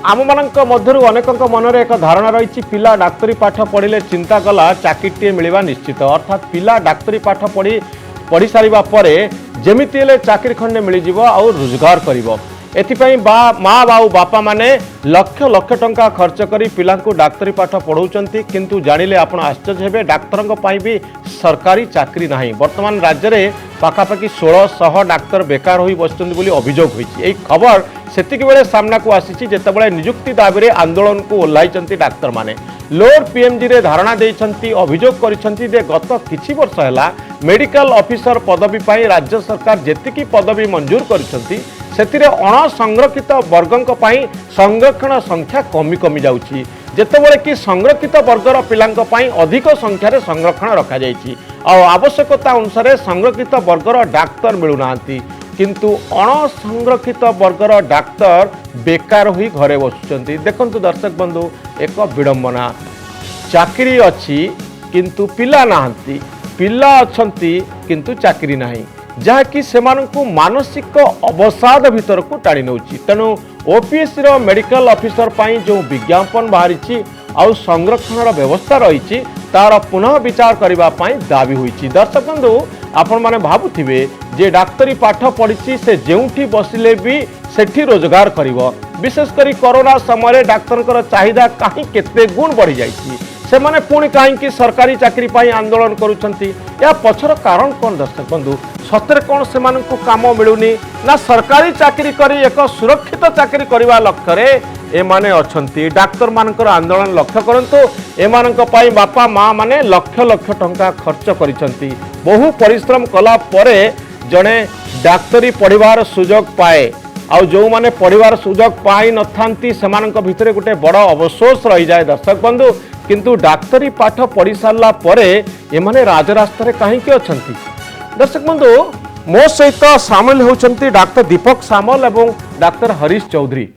आम मानक मध्यरु अनेकଙ୍କ मनरे एक धारणा रही पिला डाक्तरी पाठ पढ़िले चिंता कला चाकरीटे मिलवा निश्चित अर्थात पिला डाक्तरी पाठ पढ़ी सारिबा परे जेमिति हेले चाकरी खंडे मिल जिवो आ रोजगार करिवो एथिपई माँ बाऊ बापा माने लक्ष लक्ष टंका खर्च करी पिलांकु डाक्तरी पाठ पढ़ाउचंती किंतु जानिले आपण आश्चर्य हेबे डाक्तरंक पई भी सरकारी चाकरी नाही। वर्तमान राज्य में पाखापाखि 1600 डाक्तर बेकार होई बसचंती बोली अभियोग होईची। एई खबर सेतिक बेले सामना को आसीची जेतेबेले नियुक्ति दाबी रे आंदोलन को ओह्लाइचंती डाक्तर माने लोअर पीएमजी रे धारणा देइचंती अभियोग करिसंती जे गत किछि वर्ष हैला मेडिकल ऑफिसर पदवी पाई राज्य सरकार जेतिकी पदवी मंजूर करिसंती सेतिरे अणसंरक्षित वर्गंक पाई संरक्षण संख्या कमी कमी जाउची जेतेबेले कि संरक्षित वर्गर पिलांक पाई अधिक संख्यार संरक्षण रखा जाइछि आ आवश्यकता अनुसार संरक्षित वर्गर डाक्तर मिलुनांती किंतु अणसंरक्षित वर्गर डाक्तर बेकार हुई घरे बसुचंती। देखंतु दर्शक बंधु एक विडंबना चाकरी अच्छी किंतु पिला नाहंती पिला अछंती किंतु चाकरी नाही जहाँकि सेमानंकु मानसिक अवसाद भीतर को टाणी नउची। तेणु ओपीएससी रो मेडिकल ऑफिसर पाई जो विज्ञापन बाहरी आउ संरक्षण व्यवस्था रही तार पुनः विचार करबा पाई दाबी होईची। दर्शक बंधु आपण माने भाबुथिबे जे डाक्तरी पाठ पढ़ी से जेउठी बसिले भी सेठी रोजगार करिवो विशेष करी कोरोना समय डाक्तर चाहिदा कहीं केते गुण बढ़ी जाइछि से माने पुणी कहीं सरकारी चाकरी पाई आंदोलन करुछंती या पछर कारण कौन दर्शक बंधु सतरे कौन से मानकु काम मिलुनी ना सरकारी चाकरी करी एक सुरक्षित चाकरी करबा लक्ष्य रे ए माने अछंती डाक्तर मानकर आंदोलन लक्ष्य करंतु ए मानक पाई बापा माँ माने लक्ष लक्ष टंका खर्च करिसंती बहु परिश्रम कला परे जड़े डाक्तरी पढ़िबार सुजोग पाए आउ जो माने पढ़िबार सुजोग पाई नथांती सेमानक भितरे गोटे बड़ अवशोष रही जाए दर्शक बंधु किंतु डाक्तरी पाठ पढ़ी सारा परे एमाने राजरास्ता रे काहेकि अछंती। दर्शक बंधु मो सहित सामिल होउछंती डॉक्टर दीपक सामल एवं डॉक्टर हरीश चौधरी।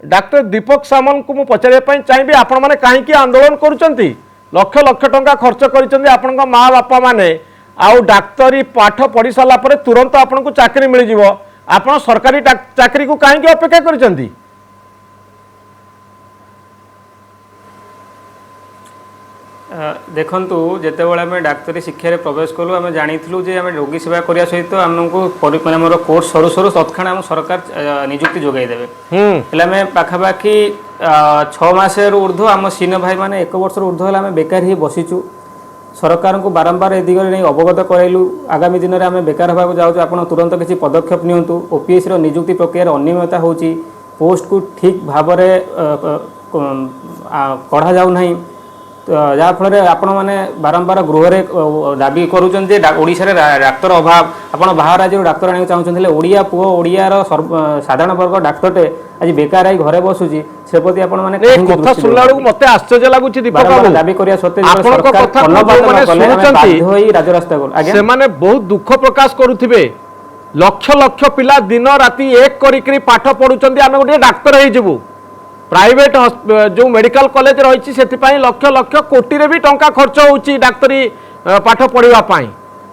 डॉक्टर दीपक सामल को मु पचारे पई चाहिबी आपण माने काहेकि आंदोलन करूछंती लक्ष लक्ष टंका खर्च करिसंती आपनका माँ बापा माने आउ डाक्तरी पाठ पढ़ी सारा परे तुरंत आपनको चाकरी मिल जिवो आपण सरकारी चाकरी को काहेकि अपेक्षा करिसंती। देखंतु जेतेबेले आम डाक्तरी शिक्षा रे प्रवेश कलु आम जानिथिलु जे आम रोगी सेवा करिया सहित आमको माने हमर कोर्स सरू सरू तत्क्षण आम सरकार नियुक्ति जोगाई देबे हेले आम पाखापाखि 6 मास ऊर्ध्व आम सीन भाई माने 1 वर्ष ऊर्ध्व आम बेकार ही बसीचु सरकार को बारंबार ए दिगरे नहीं अवगत कराइलु आगामी दिन में आम बेकार होगा जाऊँ आप तुरंत किसी पदक्षेप नियंतु ओपीएससी रो नियुक्ति प्रक्रिया अनियमितता होची पोस्ट को ठीक भाव पढ़ा जाऊ नहीं जहाँ फल आपण मैंने बारंबार गृह दाबी करुँचे डाक्तर अभाव आप बाहर राज्य डाक्तर आने चाहते ओडिया पुओ ओडियार साधारण वर्ग डाक्तरटे आज बेकार आई घरे बसुची से प्रति आपण माने कथा सुनला मते आश्चर्य लागुची दीपक बाबू दाबी करिया सत्य आपनको कथा माने सुनुचंती होई राज्य रास्ता को आगे से माने बहुत दुख प्रकाश करुथिबे लक्ष लक्ष पिला दिन राति एक करी पाठ पढुचंती आमे गोटे डाक्तर हे जिवु प्राइवेट जो मेडिकल कॉलेज रही से लक्ष लक्ष कोटी रे भी टंका खर्च होउची डाक्तरी पाठ पढ़िबा पाई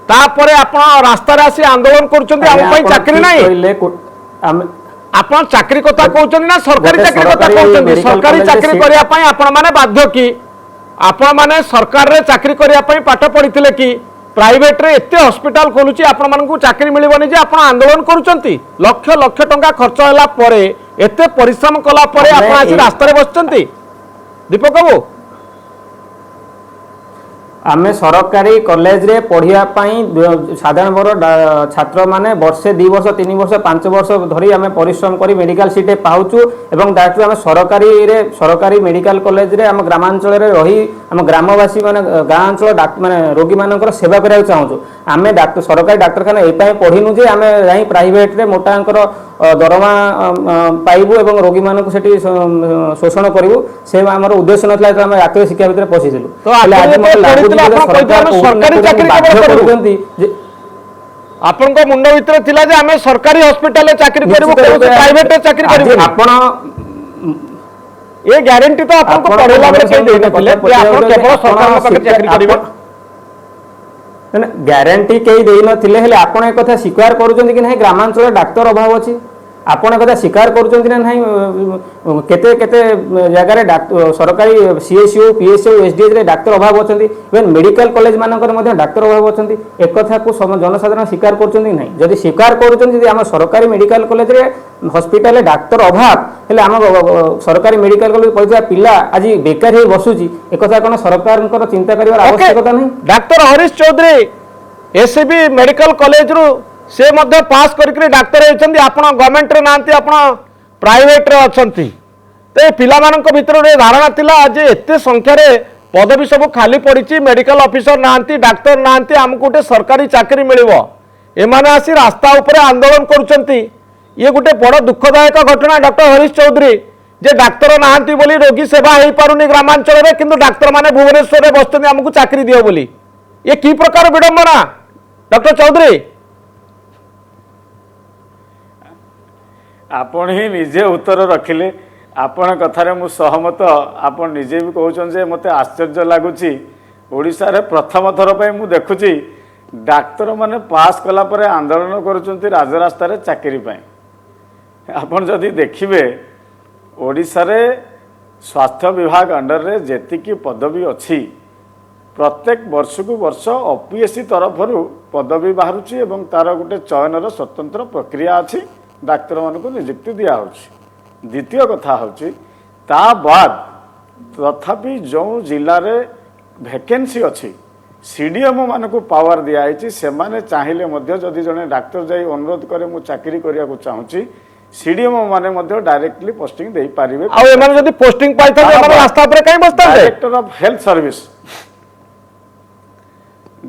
तापरे आपण रास्ता रे आसी आंदोलन करूचंती हम पई चाकरी नाही आपण चाकरी कथा कहउचंती ना सरकारी चाकरी कथा कहउचंती सरकारी चाकरी करिया पाई आपण माने बाध्य की आपण माने सरकार रे चाकरी करिया पाई पाठ पढ़िथिले कि प्राइवेट रे एते हॉस्पिटल खोलुची आपण मानकु चाकरी मिलिबनी जे आपण आंदोलन करूचंती लक्ष लक्ष टंका खर्च होला परे एते परिश्रम कला परे आपण आसी रास्ता रे बसचंती दीपक बाबू आमे सरकारी कॉलेज रे पढ़िया पाई साधारण वर्ग छात्र माने वर्षे 2 वर्ष 3 वर्ष 5 वर्ष धरी आमे परिश्रम करी मेडिकल सीट पाउचु एवं डाक्टर आमे सरकारी मेडिकल कॉलेज रे आम ग्रामांचल रे रही आम ग्रामवासी माने गाँ अंचल माने रोगी मानकर सेवा करिया चाहूँ आमे डाक्टर सरकारी डाक्तरखाना एपाई पढ़िनु जे आमे जाई प्राइवेट रे मोटांकर दरमा पाइबु एवं रोगी मानक सेठी शोषण करिवु से हमर उद्देश्य नथला त हम डाक्तरी शिक्षा भितर पसिदिलु तो आज मते लागु सरकारी चाकरी आपन को मुंड भितर थिला जे हमें सरकारी हॉस्पिटल रे चाकरी करिवु प्राइवेट रे चाकरी करिवु आपण ये गारंटी तो आपन को पढ़ेला बेले कहि देने पले आपन केवल सरकार को चाकरी करिवु ग्यारंटी कई दे नथिले हेले आपण एक कथा स्वीकार करूछन कि नहीं ग्रामांचल डाक्तर अभाव अछि आपण कथा स्वीकार करूछंती ना नहीं केते केते जगह रे सरकारी सीएसयू पीएसयू एसडीएच रे डाक्टर अभाव अछंती इवन मेडिकल कॉलेज मानकर मध्ये डाक्टर अभाव अछंती एक कथा को जनसाधारण स्वीकार करूछंती नहीं जदि स्वीकार करूछंती जे हम सरकारी मेडिकल कॉलेज रे हॉस्पिटल डाक्तर अभाव हेले आम सरकारी मेडिकल कॉलेज पढ़िया पिला आज बेकार ही बसुची एक कथा कोन सरकार चिंता करिवार आवश्यकता नहीं। Doctor Harish Chaudhary SCB medical college रु से मध्य पास करके डाक्तर होती आपण गवर्नमेंट रे नांती आपण प्राइवेट रे अछंती तो पिला मानक भितर रे धारणा थिला आज एते संख्या रे पदवी सब खाली पड़ी मेडिकल ऑफिसर नांती डाक्तर नांती हमको गोटे सरकारी चाकरी मिलिबो एमाने आसी रास्ता ऊपर आंदोलन करूचंती ये गोटे बड़ दुखदायक घटना डॉक्टर हरीश चौधरी जे डाक्तर नांती बोली रोगी सेवा हो पारुनी ग्रामांचल रे किंतु डाक्तर माने भुवनेश्वर रे बसचंती हमको चाकरी दियो बोली ये की प्रकार विडंबना डॉक्टर चौधरी आपण ही निजे उत्तर रखिले आपण कथारे मु सहमत आपण निजे भी कहउछन जे मते आश्चर्य लागुची ओडिसा रे प्रथम थर पे मु देखुची डाक्तर माने पास कला परे आंदोलन करूचंती राजरास्ता रे चाकरी पय आपण जदी देखिबे ओडिसा रे स्वास्थ्य विभाग अंडर रे जेति की पदवी अछि प्रत्येक वर्ष को वर्ष ओपीएससी तरफरु पदवी बाहरुची एवं तार गोटे चयनर स्वतंत्र प्रक्रिया अछि डाक्तर मानक नियुक्ति दिया होची। द्वितीय कथा होची ता बाद तथापि जो जिले में वैकेंसी अच्छी सीडीएमओ मानक पावर दिखाई से माने चाहिए मध्य जदि जड़े डाक्तर जाई अनुरोध करे मु चाकरी करिया को चाहूची सीडीएमओ माने मध्य डायरेक्टली पोस्टिंग दे पारिबे आ एमाने जदि पोस्टिंग पाइता एमाने रास्ता पर काई बसता director of health service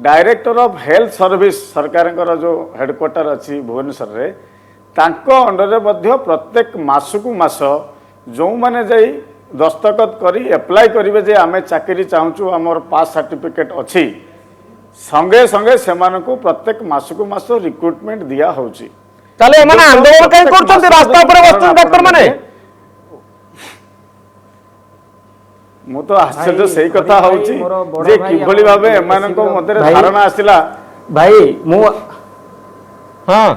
director of health service सरकार जो हेडक्वार्टर अच्छी भुवनेश्वर रे तांको अंडर रे मध्य प्रत्येक मासकु मास जो माने जाई दस्तखत करी एप्लाई करिवे जे आमे चाकरी चाहूचु हमर पास सर्टिफिकेट अछि संगे संगे सेमानकु प्रत्येक मासकु मास रिक्रूटमेंट दिया होची ताले एमाने आंदोलन काई करछन्ती रास्ता ऊपर बसछन डाक्टर माने मु तो आश्चर्य सही कथा होची जे किभली भाबे एमानक मधरे धारणा आसिला भाई मु हां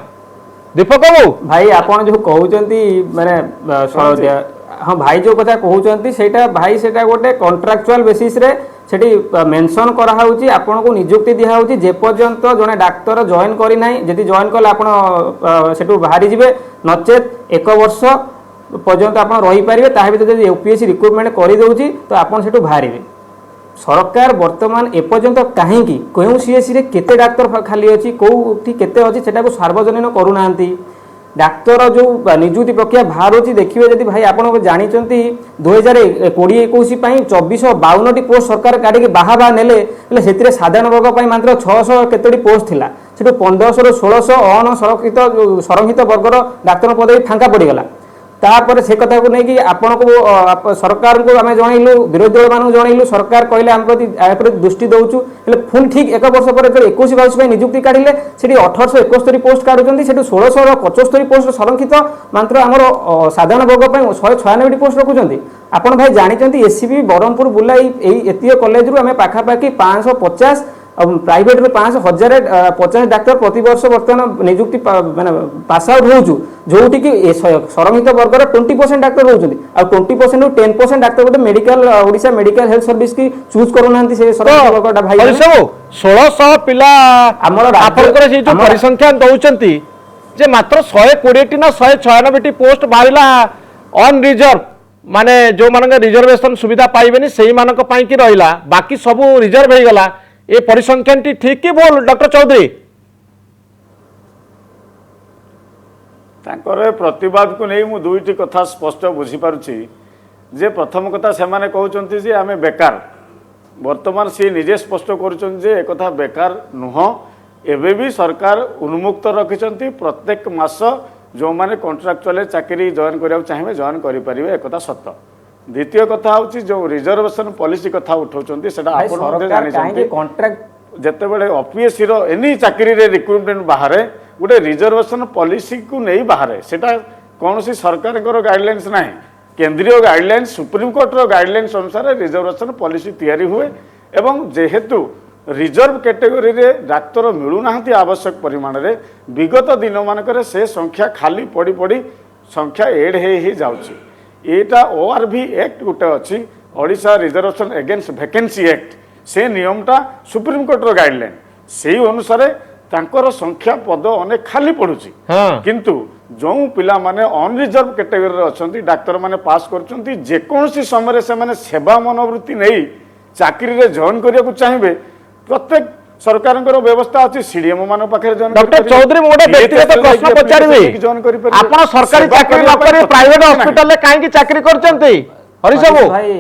दीपक बाबू भाई आपण जो कहउचंती माने हाँ भाई जो कथा कहउचंती सेटा भाई सेटा गोटे कॉन्ट्रैक्चुअल बेसिस रे सेठी मेंशन करा होउची आपण को नियुक्ति दिया होउची जे पर्यंत जने डाक्टर जॉइन करी नाही जदि जॉइन कले आपण सेठू बाहरी जिवे नचेत 1 वर्ष पर्यंत आपण रही पारिबे ताहे भी जदि यूपीएससी रिक्रूटमेंट करी दउची तो आपण सेठू बाहरीबे सरकार वर्तमान एपर्यंत कहीं क्यों सीएससी रे केते डाक्तर खाली अच्छी कौटी केते अच्छी सेटा को सार्वजनीन करूना डाक्तर जो नियुक्ति प्रक्रिया बाहर होची देखिए जदि भाई आपण जानिचंती 2020-21 पई 2452 पोस्ट सरकार काढी के बाहा नेले से साधारण वर्ग पई मात्र 600 केतोटी पोस्ट थिला सेटू 1500 रो 1600 संरक्षित वर्गर डाक्तर पदवी फांका पड़ीगला तापर से कथा को नहीं कि आपण को सरकार को आम जनइलु विरोधी दल मान जनइलु सरकार कहले आम प्रति दृष्टि दउचु हेले पुन ठीक 1 वर्ष पर 21-22 नियुक्ति काढिले सेठी 1871 पोस्ट काढुचंती सेठी 1675 पोस्ट संरक्षित मात्र आमर साधारण वर्ग पई 196 पोस्ट रखुचंती आपण भाई जानिचंती एससीबी बरहमपुर बुलाई एई एतिय कॉलेज रु आमे पाखा पाखी 550 प्राइवेट रू 5050 डाक्तर प्रति वर्ष वर्तमान नियुक्ति माने पास आउट होउछु जोटी कि संरक्षित वर्गर 20% डाक्टर होउछन्ती आ 20% रू 10% डाक्टर गोटे medical Odisha medical health service की चूज करूनांती से संरक्षित वर्गटा भाई सब 1600 पिला हमर आपनकर से जो परिसंख्या दउचंती जे मात्र 120 टी ना 196 टी पोस्ट बाहिला ऑन रिजर्व माने जो मानक रिजर्वेशन सुविधा पाइबेनी सेही मानक पई कि रहिला बाकी सब रिजर्व हे गला ये परिसंख्यान ठीक कि बोल डॉक्टर चौधरी तांकर प्रतिवाद को नहीं मु दुईटी कथा स्पष्ट बुझी पारुची जे प्रथम कथा से माने कहउचंती जे आमे बेकार वर्तमान सी निजे स्पष्ट करूचंती जे एक कथा बेकार नुह एबे भी सरकार उन्मुक्त रखिचंती प्रत्येक मास जो माने कॉन्ट्रैक्चुअल चाकरी जॉइन करिया चाहिए जॉइन करि परिबे एक कथा सत्य द्वितीय कथा होची जो रिजर्वेशन पॉलिसी कथा उठाउचंती सेटा आपण मध्ये जानि कॉन्ट्रैक्ट जते बेले ओपीएससी रो एनी चाकरी रे रिक्रूटमेंट बाहरे गोटे रिजर्वेशन पॉलिसी को नहीं बाहरे सेटा कौनसी सरकार को गाइडलाइंस नाही केंद्रीय गाइडलाइंस सुप्रीम कोर्ट रो गाइडलाइंस अनुसार रिजर्वेशन पॉलिसी तैयारी हुए एवं जेहेतु रिजर्व कैटेगरी रे डाक्तर मिलू नाहंती आवश्यक परिमाण रे विगत दिन मानकर से संख्या खाली पड़ी पड़ी संख्या एड ही जाउची एटा ओआरबी एक्ट गोटे अच्छी Odisha reservation against vacancy act से नियमटा सुप्रीम कोर्ट रो गाइडलाइन से अनुसार तांकर संख्या पद अनेक खाली पड़ुची हाँ। किंतु जो पिला माने अनरिजर्व कैटेगरी अच्छी डाक्तर माने पास करछंती जेकोसी समय से माने सेवा मनोवृत्ति नहीं चाकरी रे जॉइन करिया चाहिए प्रत्येक सरकार व्यवस्था अच्छी सीडीएम मान पाखे डॉक्टर चौधरी मु गोटे व्यक्तिगत प्रश्न पचारिबी आपण सरकारी चाकरी न करी प्राइवेट हॉस्पिटल रे काहे की चाकरी करचंती हरीश बाबू भाई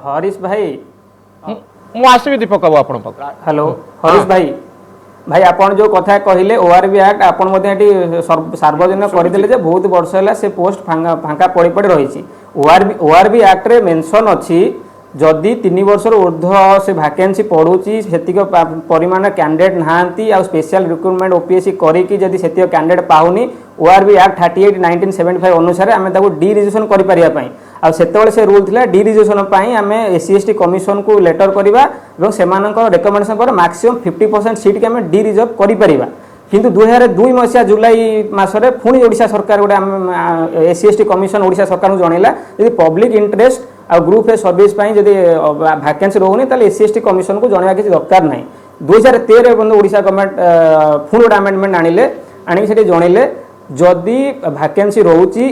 हरीश भाई मु आसीबी दीपक बाबू आपण पाक हेलो हरीश भाई भाई आपण जो कथा कहले ओआरबी एक्ट आपण मध्ये एटी सार्वजनिक करदेले जे बहुत वर्ष होला से पोस्ट फांका पड़ी पड़ी रही ओआरबी एक्ट रे मेंशन अछि जदि 3 वर्ष ऊर्ध्व से वैकेंसी पड़ुची सेतिक परिमाण कैंडिडेट नहांती आ स्पेशल रिक्रूटमेंट ओपीएससी करिकी जदि सेतिक कैंडिडेट पाउनी ओआरबी एक्ट 38 1975 अनुसार आमे ताको डी रिजर्वेशन करि परिया पई आ सेतेबेले से रूल थिला डी रिजर्वेशन पई आमे एससी एसटी कमिशन को लेटर करिबा एवं सेमानक रिकमेंडेशन पर मैक्सिमम 50% सीट के आमे डी रिजर्व करि परिबा किंतु 2002 मसीहा जुलाई मासरे पुणी ओडिशा सरकार गोटे एससी एसटी कमिशन ओडिशा सरकार जनइला यदि पब्लिक इंटरेस्ट आ ग्रुप ए सर्विस पई जदि वैकेंसी रहउनी ताले एससी एसटी कमिशन को जनइबा किछि दरकार नाही 2013 बंद ओडिशा गवर्नमेंट पुणी गोटे अमेंडमेंट आनिक सेठी जनइले जदि वैकेंसी रोची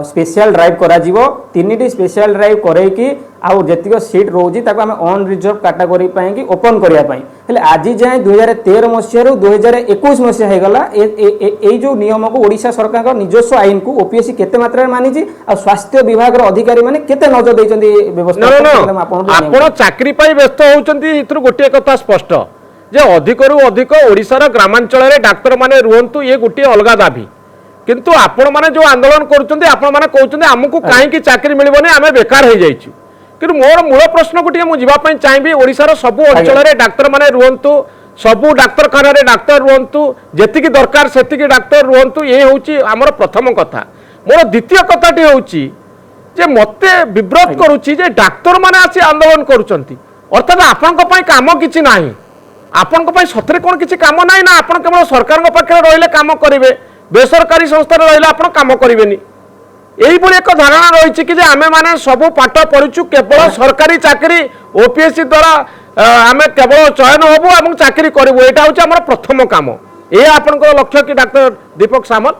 स्पेशल ड्राइव करा जीवो 3टी स्पेशल ड्राइव करैकी आउ जतिक सीट रोची ताको हम ऑन रिजर्व कैटेगरी पई कि ओपन करिया पई हेले आज जाय 2013 मसिया रो 2021 मसिया हे गला ए जो नियम को ओडिशा सरकार का निजस्व आईन को ओपीएससी केते मात्रा रे मानिची आ स्वास्थ्य विभाग रो अधिकारी माने केते नजर दैचंदी व्यवस्था आपण चाकरी पई व्यस्त होउचंती इतरु गोटे कथा स्पष्ट जे अधिकरु अधिक ओडिसा रो ग्रामांचल रे डाक्टर माने रुहंतु ये गोटे अलगा दाबी किंतु आपण माने जो आंदोलन करूचंती आपण माने कहउचंती हमकु काहे की चाकरी मिलबोनी आमे बेकार हो जाइछु किंतु मोर मूल प्रश्न को मु जीवा पई चाहिबी ओडिसा रो सब अंचल रे डाक्टर माने रुहंतु सब डाक्तर खाना रे डाक्तर रुहंतु जेतिकी दरकार सेतिकी डाक्तर रुहंतु ये होउची हमर प्रथम कथा मोर द्वितीय कथाटी होउची जे मते विब्रत करूची जे डाक्तर माने आसी आंदोलन करूचंती अर्थात आपन को पई काम किछि नाही आपन को पई सतरे कोन किछि काम नाही ना आपन केवल सरकार को पाखे रहिले काम करिवे बेसरकारी संस्था रहिले आपण काम करिवेनी एही बोली एक धारणा रही कि आमे माने सब पाठ पढ़ुचु केवल सरकारी चाकरी ओपीएससी द्वारा आमे केवल चयन होबु एवं चाकरी करबु एटा होची हमर प्रथम काम ए आपन को लक्ष्य कि डॉक्टर दीपक सामल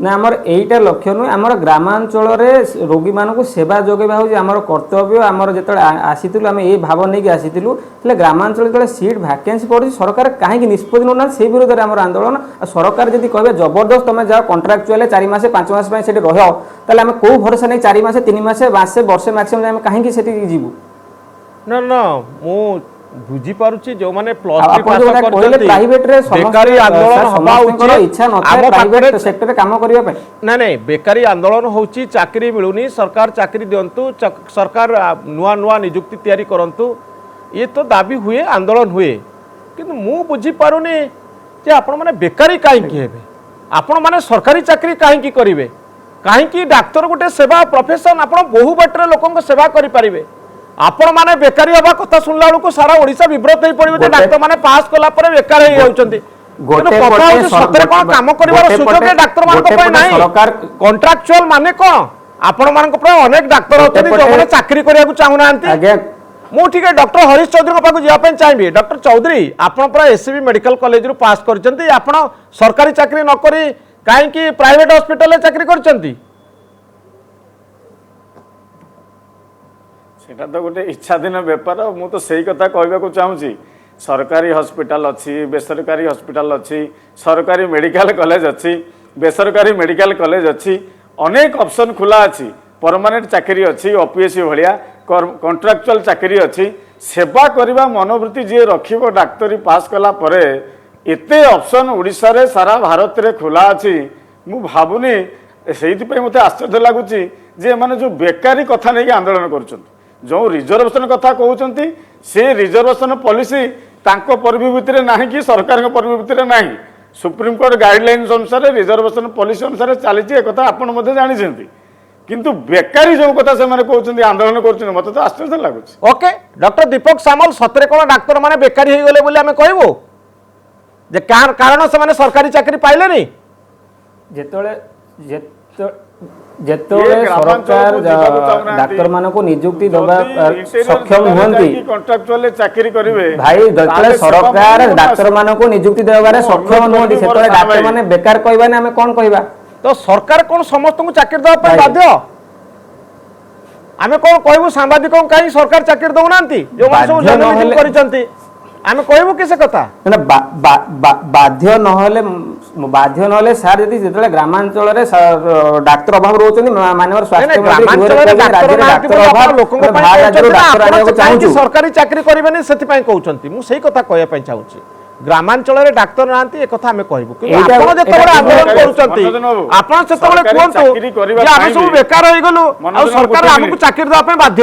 ना आमर एटा लक्ष्य नु आमर ग्रामांचल रे रोगी मानकु सेवा जोगेबा हो जे आमर कर्तव्य आमर जेतले आसीतिलु आमे ए भाव नै कि आसीतिलु तले ग्रामांचल जेतले सीट वैकेंसी पड़ी सरकार काहे कि निष्पत्ति न से विरोध रे आमर आंदोलन सरकार जदी कहबे जबरदस्त तमे जाओ कॉन्ट्रैक्चुअल 4 मास 5 मास पय सेठी रहयो तले आमे को भरोसा नै 4 मास 3 मास वर्षे मैक्सिमम आमे काहे कि सेठी जीवु न न मु बुझी पारुची जो माने प्लस 3 पास करते प्राइवेट रे बेकारी आंदोलन हबा उचित इच्छा नथे प्राइवेट सेक्टर रे काम करिया पे ना नहीं बेकारी आंदोलन होची चाकरी मिलुनी सरकार चाकरी दियंतु सरकार नुआ नुआ नियुक्ति तैयारी करंतु ये तो दाबी हुए आंदोलन हुए किंतु मु बुझी पारुनी जे आपण माने बेकारी काहे की हेबे आपण माने सरकारी चाकरी काहे की करिवे काहे की डाक्टर गोटे सेवा प्रोफेशन आपण बहु बाटर लोकन को सेवा करि परिबे आपण माने बेकारी हवा कथा सुनला को सारा ओडिसा विब्रत होई पड़िबे डाक्टर माने पास कला परे बेकार होई जाउचंती गोटे पटे सतर कोन काम करिवार सुযোগ डाक्टर मान को पय नाही सरकार कॉन्ट्रैक्चुअल माने को आपण मान को पर अनेक डाक्टर होतनी जो माने चाकरी करिया को चाहू नांती आगे मु ठीक है डॉक्टर हरीश चौधरी को पाको जिया पे चाहिबे डॉक्टर चौधरी आपण पर एससीबी मेडिकल कॉलेज रु पास करचंती आपण सरकारी चाकरी न करी काहे की प्राइवेट हॉस्पिटल रे चाकरी करचंती सेटा तो गोटे इच्छाधीन बेपार मु तो सही कथा कहबा चाहूँगी सरकारी हॉस्पिटल अच्छी बेसरकारी हॉस्पिटल अच्छी सरकारी मेडिकल कॉलेज अच्छी बेसरकारी मेडिकल कॉलेज अच्छी अनेक ऑप्शन खुला अच्छी परमानेंट चाकरी अच्छी ओपीएससी भाया कॉन्ट्रैक्चुअल चाकरी अच्छी सेवा करने मनोवृत्ति जी रखिब डाक्तरी पास कला परे एते ऑप्शन ओडिशा रे सारा भारत रे खुला अच्छी मु भावुनी से मत आश्चर्य लगुच जे माने जो बेकारी कथा नहीं आंदोलन कर जो रिजर्वेशन कथा कहते से रिजर्वेशन पॉलिसी तांको परिधि भितर नहीं कि सरकार परिधि भितर नहीं सुप्रीम कोर्ट गाइडलाइंस अनुसार रिजर्वेशन पॉलिसी अनुसार चली कथा आपण जानी किंतु बेकारी जो कथा से कहते आंदोलन कर मत तो आश्चर्य लगुच ओके डॉक्टर दीपक सामल सतरे कोन डाक्टर माने बेकारी हो गले बोली आमे कहबो ଯେ କାରଣ ସେମାନେ ସରକାରୀ ଚାକିରି ପାଇଲେନି। ଯେତେବେଳେ ଯେତେବେଳେ ସରକାର ଡାକ୍ତର ମାନଙ୍କୁ ନିଯୁକ୍ତି ଦେବା ସକ୍ଷମ ନୁହନ୍ତି ଚାକିରି କରିବେ ଭାଇ, ଯେତେବେଳେ ସରକାର ଡାକ୍ତର ମାନଙ୍କୁ ନିଯୁକ୍ତି ଦେବାରେ ସକ୍ଷମ ନୁହନ୍ତି ସେତେବେଳେ ଡାକ୍ତର ମାନେ ବେକାର କହିବାନି ଆମେ କଣ କହିବା? ତ ସରକାର କଣ ସମସ୍ତଙ୍କୁ ଚାକିରି ଦେବା ପାଇଁ ବାଧ୍ୟ? ଆମେ କଣ କହିବୁ ସାମ୍ବାଦିକଙ୍କୁ କାହିଁ ସରକାର ଚାକିରି ଦଉନାହାନ୍ତି ଯୋଉମାନେ ସବୁ ଜର୍ଣ୍ଣାଲିଜିମ୍ କରିଛନ୍ତି? ଆମେ କହିବୁ କି ସେ କଥା? ବାଧ୍ୟ ନହେଲେ ସାର୍ ଯଦି ଯେତେବେଳେ ଗ୍ରାମାଞ୍ଚଳରେ ଡାକ୍ତର ଅଭାବ ରହୁଛନ୍ତି ମାନ୍ୟବର ସରକାରୀ ଚାକିରି କରିବେନି ସେଥିପାଇଁ କହୁଛନ୍ତି। ମୁଁ ସେଇ କଥା କହିବା ପାଇଁ ଚାହୁଁଛି, ଗ୍ରାମାଞ୍ଚଳରେ ଡାକ୍ତର ନାହାନ୍ତି ଏ କଥା ଆମେ କହିବୁ, କିନ୍ତୁ ଆପଣ ଯେତେବେଳେ ଆନ୍ଦୋଳନ କରୁଛନ୍ତି ଆପଣ ସେତେବେଳେ କୁହନ୍ତୁ ଯେ ଆମେ ସବୁ ବେକାର ହେଇଗଲୁ ଆଉ ସରକାର ଆମକୁ ଚାକିରି ଦେବା ପାଇଁ ବାଧ୍ୟ।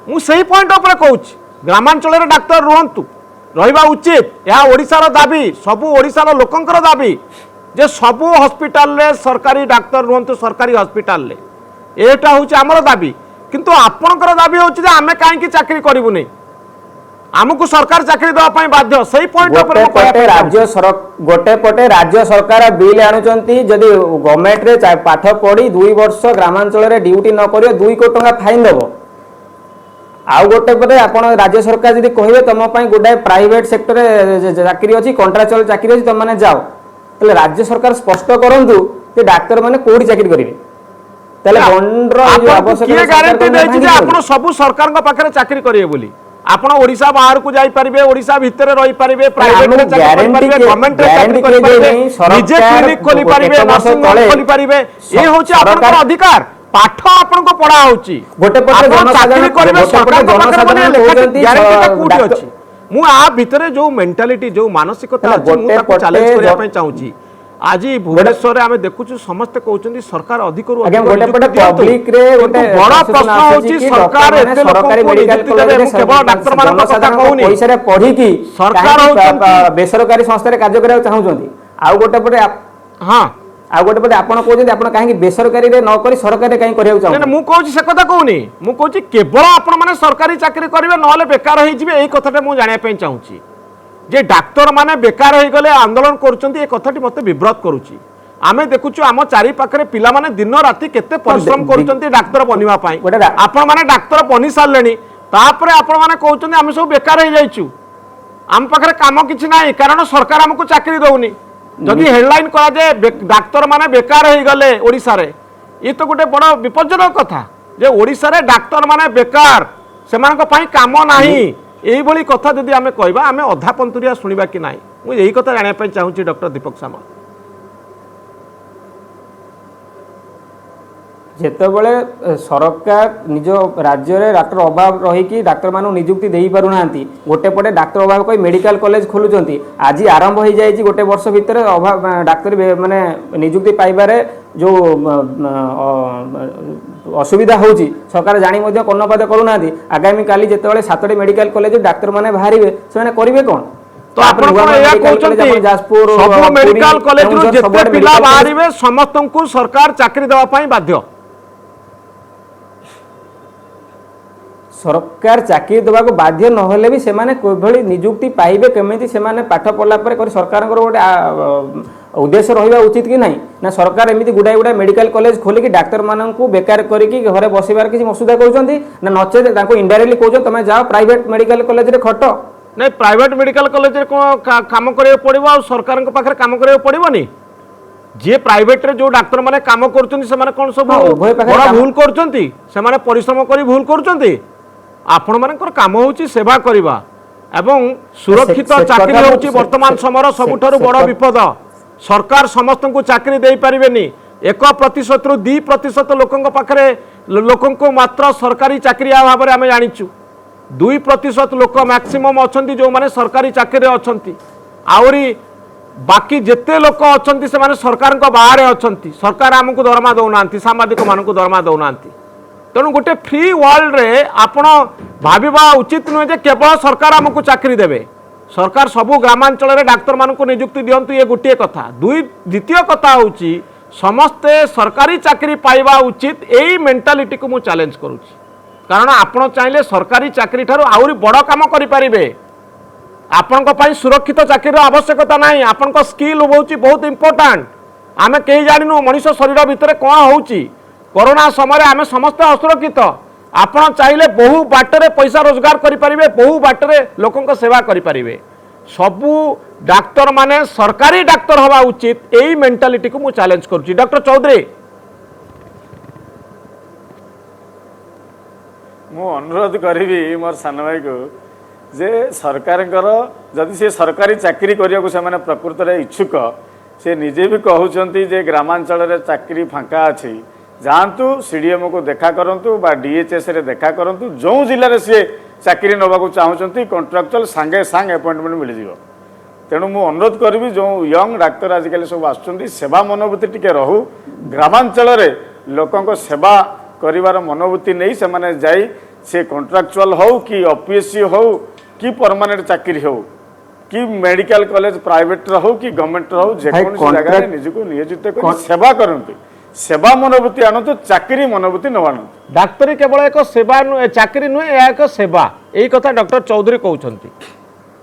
ମୁଁ ସେଇ ପଏଣ୍ଟ ଉପରେ କହୁଛି, ଗ୍ରାମାଞ୍ଚଳରେ ଡାକ୍ତର ରୁହନ୍ତୁ, ରହିବା ଉଚିତ, ଏହା ଓଡ଼ିଶାର ଦାବି, ସବୁ ଓଡ଼ିଶାର ଲୋକଙ୍କର ଦାବି ଯେ ସବୁ ହସ୍ପିଟାଲରେ ସରକାରୀ ଡାକ୍ତର ରୁହନ୍ତୁ, ସରକାରୀ ହସ୍ପିଟାଲରେ, ଏଇଟା ହେଉଛି ଆମର ଦାବି। କିନ୍ତୁ ଆପଣଙ୍କର ଦାବି ହେଉଛି ଯେ ଆମେ କାହିଁକି ଚାକିରି କରିବୁନି, ଆମକୁ ସରକାର ଚାକିରି ଦେବା ପାଇଁ ବାଧ୍ୟ। ସେଇ ପଏଣ୍ଟ ଉପରେ ଗୋଟେ ପଟେ ରାଜ୍ୟ ସରକାର ବିଲ୍ ଆଣୁଛନ୍ତି, ଯଦି ଗଭର୍ଣ୍ଣମେଣ୍ଟରେ ପାଠ ପଢି 2 ବର୍ଷ ଗ୍ରାମାଞ୍ଚଳରେ ଡ୍ୟୁଟି ନ କରିବ 2 କୋଟି ଟଙ୍କା ଫାଇନ୍ ଦେବ। ଆଉ ଗୋଟେ ପଟେ ଆପଣ ରାଜ୍ୟ ସରକାର ଯଦି କହିବେ ତମ ପାଇଁ ଗୋଟାଏ ପ୍ରାଇଭେଟ ସେକ୍ଟରରେ ଚାକିରି ଅଛି, କଣ୍ଟ୍ରାକ୍ଚୁଆଲ ଚାକିରି ଅଛି, ତମେ ଯାଅ, ତାହେଲେ ରାଜ୍ୟ ସରକାର ସ୍ପଷ୍ଟ କରନ୍ତୁ ଯେ ଡାକ୍ତର ମାନେ କୋଉଠି ଚାକିରି କରିବେ। ତାହେଲେ ବଣ୍ଡର ଗ୍ୟାରେଣ୍ଟି ଦେଇଛି ଯେ ଆପଣ ସବୁ ସରକାରଙ୍କ ପାଖରେ ଚାକିରି କରିବେ ବୋଲି? ଆପଣ ଓଡ଼ିଶା ବାହାରକୁ ଯାଇପାରିବେ, ଓଡ଼ିଶା ଭିତରେ ରହିପାରିବେ, ପ୍ରାଇଭେଟରେ ଚାକିରି କରିପାରିବେ, ଗଭର୍ଣ୍ଣମେଣ୍ଟରେ ଚାକିରି କରିପାରିବେ, ନିଜେ କ୍ଲିନିକ ଖୋଲିପାରିବେ, ନର୍ସିଂ ହୋମ ଖୋଲିପାରିବେ, ଏ ହେଉଛି ଆପଣଙ୍କର ଅଧିକାର। ପାଠ ଆପଣଙ୍କୁ ପଢା ହଉଛି, ଗୋଟେ ପଟେ ଚାକିରି କରିବେ ସରକାରଙ୍କ ପାଖରେ ଗ୍ୟାରେଣ୍ଟିଟା କୋଉଠି ଅଛି? ମୁଁ ଆ ଭିତରେ ଯୋଉ ମେଣ୍ଟାଲିଟି ଯୋଉ ମାନସିକତା ଅଛି ମୁଁ ତାକୁ ଚ୍ୟାଲେଞ୍ଜ କରିବା ପାଇଁ ଚାହୁଁଛି। ଆଜି ଭୁବନେଶ୍ୱରରେ ଆମେ ଦେଖୁଛୁ ସମସ୍ତେ କହୁଛନ୍ତି ସରକାର ଅଧିକରୁ ଅଧିକ ବଡ଼ ପ୍ରଶ୍ନ ହେଉଛି ସରକାର ଏତେ ଲୋକଙ୍କୁ ନିଯୁକ୍ତି ଦେବେ। ମୁଁ କେବଳ ଡାକ୍ତରମାନଙ୍କ କଥା କହୁନି, ପଇସାରେ ପଢିକି ସରକାର ବେସରକାରୀ ସଂସ୍ଥାରେ କାର୍ଯ୍ୟ କରିବାକୁ ଚାହୁଁଛନ୍ତି। ଆଉ ଗୋଟେ ପଟେ ଆପଣ କହୁଛନ୍ତି ଆପଣ କାହିଁକି ବେସରକାରୀରେ ନ କରି ସରକାରରେ କାହିଁକି କରିବାକୁ ଚାହୁଁଛନ୍ତି? ମୁଁ କହୁଛି ସେ କଥା କହୁନି, ମୁଁ କହୁଛି କେବଳ ଆପଣ ମାନେ ସରକାରୀ ଚାକିରି କରିବେ ନହେଲେ ବେକାର ହେଇଯିବେ, ଏଇ କଥାଟା ମୁଁ ଜାଣିବା ପାଇଁ ଚାହୁଁଛି। যে ডাক্তার মানে বেকার হয়ে গেলে আন্দোলন করছেন এ কথাটি মতো বিব্রত করুছি। আমি দেখুছু আম চারিপাখে পিলা মানে দিন রাতি কেতে পরিশ্রম করছেন ডাক্তার বনিবা পাই, আপন মানে ডাক্তার বনি সারলে তাপরে আপন মানে কৌছেন আমি সব বেকার হয়ে যাইছু, আম পাখে কাম কিছু নাই কারণ সরকার আমাকে চাকরি দৌনি। যদি হেডলাইন করা যায় ডাক্তার মানে বেকার হয়ে গেলে ওড়িশারে, এ তো গোটে বড় বিপজ্জনক কথা যে ওড়িশারে ডাক্তার মানে বেকার, সেমানক পাই কাম নাই, এইভাবে কথা যদি আমি কহবা আমি অধা পন্থুরিয়া শুণবা কি নাই, মু এই কথা জাঁয়া চাহুছি ডক্টর দীপক সামল। যেতবে সরকার নিজ রাজ্যের ডাক্তার অভাব রহিকি ডাক্তার মানুষ নিযুক্তি দেই পারু নাহান্তি, গোটে পটে ডাক্তার অভাব কই মেডিকাল কলেজ খোলুচন্তি, আজি আরম্ভ হয়ে যাইছি গোটে বর্ষ ভিতরে অভাব ডাক্তার মানে নিযুক্তি পাইবারে যে অসুবিধা হচ্ছে সরকার জানি মধ্যে কর্ণপাত করুনা। আগামী কালি যেতবে 7টি মেডিকাল কলেজ ডাক্তার মানে বাহারিবে সেমানে করিবে কোন? তো আপন কোন এয়া কହୁଛନ୍ତି সব মেডিকাল কলেজରୁ যেতে পিলা বাহারিবে সমস্তଙ୍କୁ সরকার চাকরি দেওয়া পাই বাধ্য? সরকার চাকরি দেওয়া বাধ্য নহলে বি সেমানে কিভাবে নিযুক্তি পাইবে, কেমিতি সেমানে পাঠ পড়লা পরে করে সরকারଙ୍କର গোটে উদ্দেশ্য রহবা উচিত কি নাই না সরকার এমিতি গুড়াই গুড়াই মেডিকাল কলেজ খোলিকি ডাক্তার মানুষ বেকার করিকি ঘরে বসিবার কিছু অসুবিধা করছেন না নচেত তাকে ইনডাইরেক্টলি কৌছেন তুমি যাও প্রাইভেট মেডিকাল কলেজে খট? নাই প্রাইভেট মেডিকাল কলেজে কোন কাম করিବାକୁ পড়িব আর সরকারଙ୍କ পাখରେ কাম করিବାକୁ পড়িবনি? যে প্রাইভেটরে যে ডাক্তার মানে কাম করছেন সেমানে কোন সব বড় ভুল করছেন, সেমানে পরিশ্রম করে ভুল করছেন? আপন মানଙ୍କର কাম হচ্ছে সেবা করিবা এবং সুরক্ষিত চাকরি হচ্ছে বর্তমান সময়ের সবুঠারু বড় বিপদ। সরকার সমস্তଙ୍କୁ চাকরি দেই পারিবেনি, 1% রু 2% লোকଙ୍କ পাখরে লোকଙ୍କୁ মাত্র সরকারি চাকরি ভাবে আমি জানিছু, 2% লোক ম্যাক্সিমম অছন্তি যে মানে সরকারি চাকরি অছন্তি, আউরি বাকি যেতে লোক অছন্তি সে মানে সরকারଙ୍କ বাহারে অছন্তি, সরকার আমକୁ দরমা দৌনান্তি, সাংবাদিক মানুষ দরমা দৌনান্তি। তেণু গোটে ফ্রি ওয়ার্ল্ডরে আপন ভাবিবা উচিত নুহে যে কেবল সরকার আমକୁ চাকরি দেবে, সরকার সবু গ্রামাঞ্চলের ডাক্তার মানুষ নিযুক্তি দিয়ন্তু, এ গোটিয়ে কথা। দ্বিতীয় কথা হচ্ছে সমস্তে সরকারি চাকরি পাইবা উচিত, এই মেন্টালিটি কু মু চ্যালেঞ্জ করুছি। কারণ আপন চাইলে সরকারি চাকরি ঠারু আউরি বড় কাম করিপারিবে, ଆପଣଙ୍କ ପାଇଁ ସୁରକ୍ଷିତ ଚାକିରିର ଆବଶ୍ୟକତା ନାହିଁ। ଆପଣଙ୍କ ସ୍କିଲ୍ ହେଉଛି ବହୁତ ଇମ୍ପୋର୍ଟାଣ୍ଟ। ଆମେ କେହି ଜାଣିନୁ ମଣିଷ ଶରୀର ଭିତରେ କ'ଣ ହେଉଛି। କରୋନା ସମୟରେ ଆମେ ସମସ୍ତେ ଅସୁରକ୍ଷିତ। ଆପଣ ଚାହିଁଲେ ବହୁ ବାଟରେ ପଇସା ରୋଜଗାର କରିପାରିବେ, ବହୁ ବାଟରେ ଲୋକଙ୍କ ସେବା କରିପାରିବେ। ସବୁ ଡାକ୍ତର ମାନେ ସରକାରୀ ଡାକ୍ତର ହେବା ଉଚିତ, ଏଇ ମେଣ୍ଟାଲିଟିକୁ ମୁଁ ଚ୍ୟାଲେଞ୍ଜ କରୁଛି। ଡକ୍ଟର ଚୌଧୁରୀ, ମୁଁ ଅନୁରୋଧ କରିବି ମୋର ସାନ ଭାଇକୁ ଯେ ସରକାରଙ୍କର ଯଦି ସେ ସରକାରୀ ଚାକିରି କରିବାକୁ ସେମାନେ ପ୍ରକୃତରେ ଇଚ୍ଛୁକ, ସେ ନିଜେ ବି କହୁଛନ୍ତି ଯେ ଗ୍ରାମାଞ୍ଚଳରେ ଚାକିରି ଫାଙ୍କା ଅଛି, ଯାଆନ୍ତୁ ସିଡିଏମ୍ଓକୁ ଦେଖା କରନ୍ତୁ ବା ଡିଏଚ୍ଏସ୍ରେ ଦେଖା କରନ୍ତୁ। ଯେଉଁ ଜିଲ୍ଲାରେ ସିଏ ଚାକିରି ନେବାକୁ ଚାହୁଁଛନ୍ତି କଣ୍ଟ୍ରାକ୍ଚୁଆଲ ସାଙ୍ଗେ ସାଙ୍ଗେ ଆପଏଣ୍ଟମେଣ୍ଟ ମିଳିଯିବ। ତେଣୁ ମୁଁ ଅନୁରୋଧ କରିବି ଯେଉଁ ୟଙ୍ଗ ଡାକ୍ତର ଆଜିକାଲି ସବୁ ଆସୁଛନ୍ତି, ସେବା ମନୋବୃତ୍ତି ଟିକେ ରହୁ। ଗ୍ରାମାଞ୍ଚଳରେ ଲୋକଙ୍କ ସେବା କରିବାର ମନୋବୃତ୍ତି ନେଇ ସେମାନେ ଯାଇ ସେ କଣ୍ଟ୍ରାକ୍ଚୁଆଲ ହେଉ କି OPSC ହେଉ କି ପରମାନେଣ୍ଟ ଚାକିରି ହେଉ କି ମେଡିକାଲ କଲେଜ ପ୍ରାଇଭେଟର ହେଉ କି ଗଭର୍ଣ୍ଣମେଣ୍ଟର ହେଉ, ଯେକୌଣସି ଜାଗାରେ ନିଜକୁ ନିୟୋଜିତ କରି ସେବା କରନ୍ତୁ। ସେବା ମନୋବୃତ୍ତି ଆଣନ୍ତୁ, ଚାକିରି ମନୋବୃତ୍ତି ନ ଆଣନ୍ତୁ। ଡାକ୍ତରୀ କେବଳ ଏକ ସେବା ଚାକିରି ନୁହେଁ, ଏହା ଏକ ସେବା। ଏଇ କଥା ଡକ୍ଟର ଚୌଧୁରୀ କହୁଛନ୍ତି।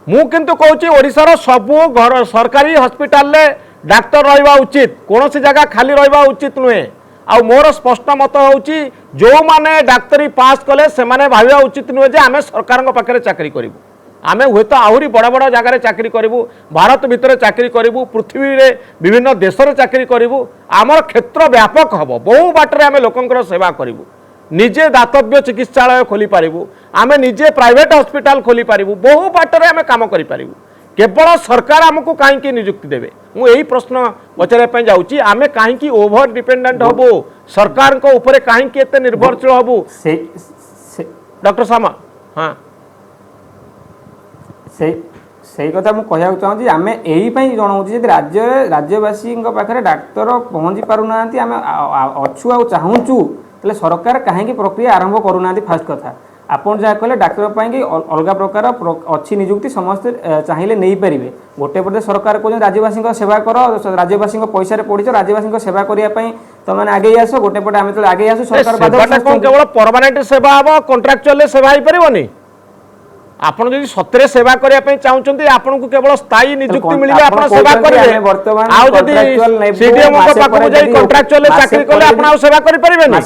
ମୁଁ କିନ୍ତୁ କହୁଛି ଓଡ଼ିଶାର ସବୁ ଘର ସରକାରୀ ହସ୍ପିଟାଲରେ ଡାକ୍ତର ରହିବା ଉଚିତ, କୌଣସି ଜାଗା ଖାଲି ରହିବା ଉଚିତ ନୁହେଁ। ଆଉ ମୋର ସ୍ପଷ୍ଟ ମତ ହେଉଛି ଯେଉଁମାନେ ଡାକ୍ତରୀ ପାସ୍ କଲେ ସେମାନେ ଭାବିବା ଉଚିତ ନୁହେଁ ଯେ ଆମେ ସରକାରଙ୍କ ପାଖରେ ଚାକିରି କରିବୁ। ଆମେ ହୁଏତ ଆହୁରି ବଡ଼ ବଡ଼ ଜାଗାରେ ଚାକିରି କରିବୁ, ଭାରତ ଭିତରେ ଚାକିରି କରିବୁ, ପୃଥିବୀରେ ବିଭିନ୍ନ ଦେଶରେ ଚାକିରି କରିବୁ। ଆମର କ୍ଷେତ୍ର ବ୍ୟାପକ ହେବ, ବହୁ ବାଟରେ ଆମେ ଲୋକଙ୍କର ସେବା କରିବୁ। ନିଜେ ଦାତବ୍ୟ ଚିକିତ୍ସାଳୟ ଖୋଲିପାରିବୁ, ଆମେ ନିଜେ ପ୍ରାଇଭେଟ ହସ୍ପିଟାଲ ଖୋଲିପାରିବୁ, ବହୁ ବାଟରେ ଆମେ କାମ କରିପାରିବୁ। କେବଳ ସରକାର ଆମକୁ କାହିଁକି ନିଯୁକ୍ତି ଦେବେ? ମୁଁ ଏହି ପ୍ରଶ୍ନ ପଚାରିବା ପାଇଁ ଯାଉଛି। ଆମେ କାହିଁକି ଓଭର ଡିପେଣ୍ଡେଣ୍ଟ ହବୁ, ସରକାରଙ୍କ ଉପରେ କାହିଁକି ଏତେ ନିର୍ଭରଶୀଳ ହବୁ? ଡକ୍ଟର ସାମା, ହଁ ସେଇ କଥା ମୁଁ କହିବାକୁ ଚାହୁଁଛି। ଆମେ ଏଇପାଇଁ ଜଣାଉଛି ଯଦି ରାଜ୍ୟବାସୀଙ୍କ ପାଖରେ ଡାକ୍ତର ପହଞ୍ଚି ପାରୁନାହାନ୍ତି, ଆମେ ଅଛୁ ଆଉ ଚାହୁଁଛୁ, ତାହେଲେ ସରକାର କାହିଁକି ପ୍ରକ୍ରିୟା ଆରମ୍ଭ କରୁନାହାନ୍ତି? ଫାଷ୍ଟ କଥା ଆପଣ ଯାହା କହିଲେ ଡାକ୍ତର ପାଇଁକି ଅଲଗା ପ୍ରକାର ଅଛି ନିଯୁକ୍ତି, ସମସ୍ତେ ଚାହିଁଲେ ନେଇପାରିବେ। ଗୋଟେ ପଟେ ସରକାର କହୁଛନ୍ତି ରାଜ୍ୟବାସୀଙ୍କ ସେବା କର, ରାଜ୍ୟବାସୀଙ୍କ ପଇସାରେ ପଡ଼ିଛ, ରାଜ୍ୟବାସୀଙ୍କ ସେବା କରିବା ପାଇଁ ତମେ ଆଗେଇ ଆସ। ଗୋଟେ ପଟେ ଆମେ ଯେତେବେଳେ ଆଗେଇ ଆସୁ ସରକାର କେବଳ ପରମାନେଣ୍ଟ ସେବା ହେବ, କଣ୍ଟ୍ରାକ୍ଚୁଆଲ ସେବା ହେଇପାରିବନି। ଆପଣ ଯଦି ସତରେ ସେବା କରିବା ପାଇଁ ଚାହୁଁଛନ୍ତି, ଆପଣଙ୍କୁ କେବଳ ସ୍ଥାୟୀ ନିଯୁକ୍ତି ମିଳିଲେ ଆପଣ ସେବା କରିବେ। ଆଉ ଯଦି ସିଡିଏମ୍ଓଙ୍କ ପାଖକୁ ଯାଇ କଣ୍ଟ୍ରାକ୍ଚୁଆଲ ଚାକିରି କଲେ ଆପଣ ଆଉ ସେବା କରିପାରିବେନି।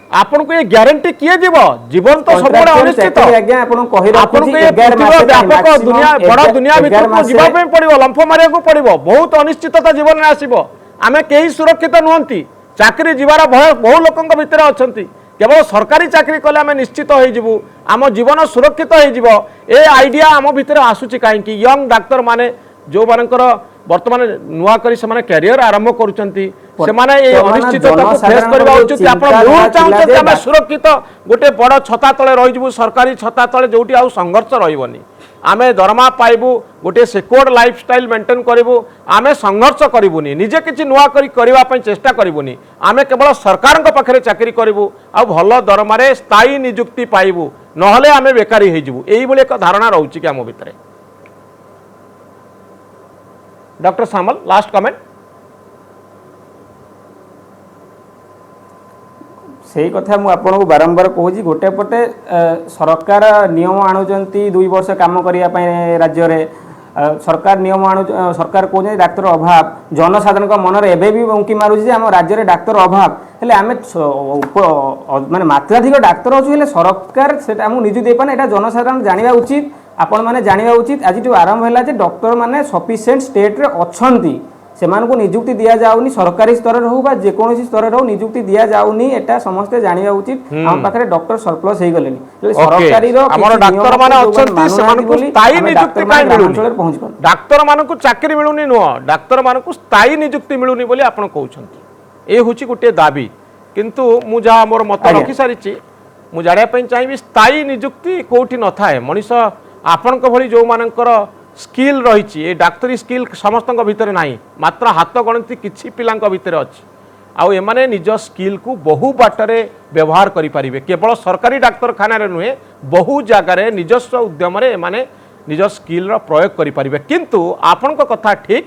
ଆପଣଙ୍କୁ ଏ ଗ୍ୟାରେଣ୍ଟି କିଏ ଯିବ? ଜୀବନ ତ ସବୁବେଳେ ଅନିଶ୍ଚିତ। ଆପଣଙ୍କୁ ଏ ପୃଥିବୀର ବ୍ୟାପକ ଦୁନିଆ, ବଡ଼ ଦୁନିଆ ଭିତରକୁ ଯିବା ପାଇଁ ପଡ଼ିବ, ଲମ୍ଫ ମାରିବାକୁ ପଡ଼ିବ। ବହୁତ ଅନିଶ୍ଚିତତା ଜୀବନରେ ଆସିବ। ଆମେ କେହି ସୁରକ୍ଷିତ ନୁହନ୍ତି, ଚାକିରି ଯିବାର ଭୟ ବହୁ ଲୋକଙ୍କ ଭିତରେ ଅଛନ୍ତି। କେବଳ ସରକାରୀ ଚାକିରି କଲେ ଆମେ ନିଶ୍ଚିତ ହେଇଯିବୁ, ଆମ ଜୀବନ ସୁରକ୍ଷିତ ହେଇଯିବ, ଏ ଆଇଡ଼ିଆ ଆମ ଭିତରେ ଆସୁଛି କାହିଁକି? ୟଙ୍ଗ ଡାକ୍ତର ମାନେ ଯେଉଁମାନଙ୍କର ବର୍ତ୍ତମାନ ନୂଆ କରି ସେମାନେ କ୍ୟାରିୟର ଆରମ୍ଭ କରୁଛନ୍ତି, ସେମାନେ এই অনিশ্চিততাକୁ ফেস କରିବା উচিত। ଆପଣ ମୁଁ ଚାହୁଁଛନ୍ତି ଆମେ ସୁରକ୍ଷିତ ଗୋଟେ ବଡ଼ ଛତା ତଳେ ରହିଯିବୁ, ସରକାରୀ ଛତା ତଳେ ଯୋଉଠି ଆଉ ସଂଘର୍ଷ ରହିବନି। ଆମେ ଦରମା ପାଇବୁ, ଗୋଟେ ସିକ୍ୟୁର୍ଡ ଲାଇଫଷ୍ଟାଇଲ ମେଣ୍ଟେନ୍ କରିବୁ, ଆମେ ସଂଘର୍ଷ କରିବୁନି, ନିଜେ କିଛି ନୂଆ କରିବା ପାଇଁ ଚେଷ୍ଟା କରିବୁନି। ଆମେ କେବଳ ସରକାରଙ୍କ ପାଖରେ ଚାକିରି କରିବୁ ଆଉ ଭଲ ଦରମାରେ ସ୍ଥାୟୀ ନିଯୁକ୍ତି ପାଇବୁ, ନହେଲେ ଆମେ ବେକାରୀ ହେଇଯିବୁ। এইଭଳି ଏକ ଧାରଣା ରହୁଛି କି ଆମ ଭିତରେ? Doctor Samal, last comment. ସେଇ କଥା ମୁଁ ଆପଣଙ୍କୁ ବାରମ୍ବାର କହୁଛି। ଗୋଟେ ପଟେ ସରକାର ନିୟମ ଆଣୁଛନ୍ତି 2 ବର୍ଷ କାମ କରିବା ପାଇଁ ରାଜ୍ୟରେ, ସରକାର ନିୟମ ସରକାର କହୁଛନ୍ତି ଡାକ୍ତର ଅଭାବ, ଜନସାଧାରଣଙ୍କ ମନରେ ଏବେ ବି ଉଙ୍କି ମାରୁଛି ଯେ ଆମ ରାଜ୍ୟରେ ଡାକ୍ତର ଅଭାବ। ହେଲେ ଆମେ ମାନେ ମାତ୍ରାଧିକ ଡାକ୍ତର ଅଛୁ, ହେଲେ ସରକାର ସେଟା ଆମକୁ ନିଯୁକ୍ତି ଦେଇପାରୁନି। ଏଇଟା ଜନସାଧାରଣ ଜାଣିବା ଉଚିତ, ଆପଣମାନେ ଜାଣିବା ଉଚିତ। ଆଜିଠୁ ଆରମ୍ଭ ହେଲା ଯେ ଡକ୍ଟର ମାନେ ସଫିସିଏଣ୍ଟ ଷ୍ଟେଟ୍ରେ ଅଛନ୍ତି, ସେମାନଙ୍କୁ ନିଯୁକ୍ତି ଦିଆଯାଉନି, ସରକାରୀ ସ୍ତରରେ ହଉ ବା ଯେକୌଣସି ସ୍ତରରେ ହଉ ନିଯୁକ୍ତି ଦିଆଯାଉନି, ଏଟା ସମସ୍ତେ ଜାଣିବା ଉଚିତ। ଆମ ପାଖରେ ଡକ୍ଟର ସରପ୍ଲସ୍ ହେଇଗଲେଣି, ସରକାରୀର ଡାକ୍ତର ମାନଙ୍କୁ ଚାକିରି ମିଳୁନି ନୁହଁ, ଡାକ୍ତର ମାନଙ୍କୁ ସ୍ଥାୟୀ ନିଯୁକ୍ତି ମିଳୁନି ବୋଲି ଆପଣ କହୁଛନ୍ତି। ଏ ହେଉଛି ଗୋଟିଏ ଦାବି। କିନ୍ତୁ ମୁଁ ଯାହା ମୋର ମତ ରଖି ସାରିଛି, ମୁଁ ଜାଣିବା ପାଇଁ ଚାହିଁବି ସ୍ଥାୟୀ ନିଯୁକ୍ତି କୋଉଠି ନଥାଏ। ମଣିଷ ଆପଣଙ୍କ ଭଳି ଯେଉଁମାନଙ୍କର ସ୍କିଲ୍ ରହିଛି, ଏ ଡାକ୍ତରୀ ସ୍କିଲ୍ ସମସ୍ତଙ୍କ ଭିତରେ ନାହିଁ, ମାତ୍ର ହାତ ଗଣତି କିଛି ପିଲାଙ୍କ ଭିତରେ ଅଛି। ଆଉ ଏମାନେ ନିଜ ସ୍କିଲ୍କୁ ବହୁ ବାଟରେ ବ୍ୟବହାର କରିପାରିବେ, କେବଳ ସରକାରୀ ଡାକ୍ତରଖାନାରେ ନୁହେଁ, ବହୁ ଜାଗାରେ ନିଜସ୍ୱ ଉଦ୍ୟମରେ ଏମାନେ ନିଜ ସ୍କିଲ୍ର ପ୍ରୟୋଗ କରିପାରିବେ। କିନ୍ତୁ ଆପଣଙ୍କ କଥା ଠିକ୍,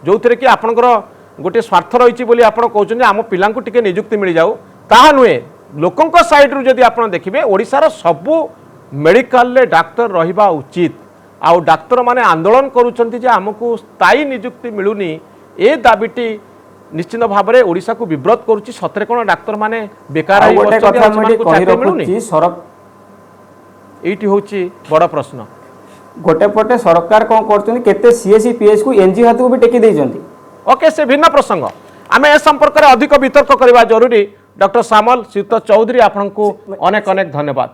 ଯେଉଁଥିରେ କି ଆପଣଙ୍କର ଗୋଟିଏ ସ୍ୱାର୍ଥ ରହିଛି ବୋଲି ଆପଣ କହୁଛନ୍ତି ଆମ ପିଲାଙ୍କୁ ଟିକେ ନିଯୁକ୍ତି ମିଳିଯାଉ, ତାହା ନୁହେଁ। ଲୋକଙ୍କ ସାଇଡ୍ରୁ ଯଦି ଆପଣ ଦେଖିବେ, ଓଡ଼ିଶାର ସବୁ ମେଡ଼ିକାଲରେ ଡାକ୍ତର ରହିବା ଉଚିତ। आउ डाक्तर माने आंदोलन करुछंती जे हमकु स्थायी नियुक्ति मिलुनी ए दाबीटी निश्चित भाव में ओडिशा को विब्रत करुच्ची सतरे कोन डाक्तर माने बेकार ଆଉ होई ଗୋଟେ बसचंती, କଥା ଆଉ ମୁଁ ସେମାନଙ୍କୁ କହି ଚାକିରି ମିଳୁନି। ରଖୁଛି ଏଇଟି ହେଉଛି ବଡ଼ ପ୍ରଶ୍ନ। ଗୋଟେ ପଟେ ସରକାର କ'ଣ କରୁଛନ୍ତି କେତେ ସିଏସି ପିଏସ୍ କୁ ଏନଜିଓ ହାତକୁ ବି ଟେକି ଦେଇଛନ୍ତି। ओके से भिन्न प्रसंग आमे ए संपर्क में अधिक वितर्क करवा जरूरी। डॉक्टर श्यामल श्रीयुत चौधरी आपको अनेक अनेक धन्यवाद।